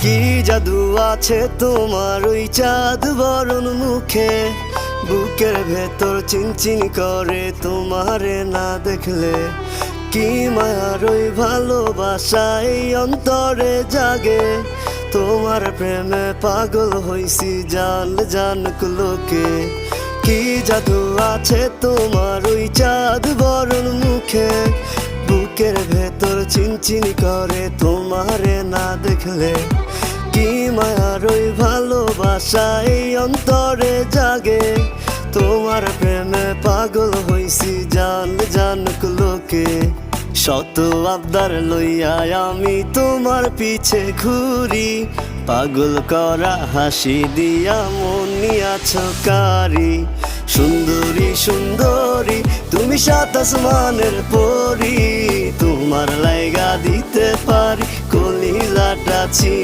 কি জাদু আছে তোমার ওই চাঁদ বরণ মুখে, বুকের ভেতর চিনচিন করে তোমারে না দেখলে। কি মায়ার ওই ভালোবাসা এই অন্তরে জাগে, তোমার প্রেমে পাগল হইছি জান জানুক লোকে। কি জাদু আছে তোমার ওই চাঁদ বরণ মুখে, বুকের ভেতর চিনচিন করে তোমারে না দেখলে। কি মায়ার ওই ভালোবাসা এই অন্তরে জাগে, তোমার প্রেমে পাগল হইছি জান জানুক লোকে। শত আবদার লইয়া আমি তোমার পিছে ঘুরি, পাগল করা হাসি দিয়া মন নিয়াছ কারি। সুন্দরী সুন্দরী তুমি সাত আসমানের পরি, তোমার লাইগা দিতে পারি কলিজাটা ছি।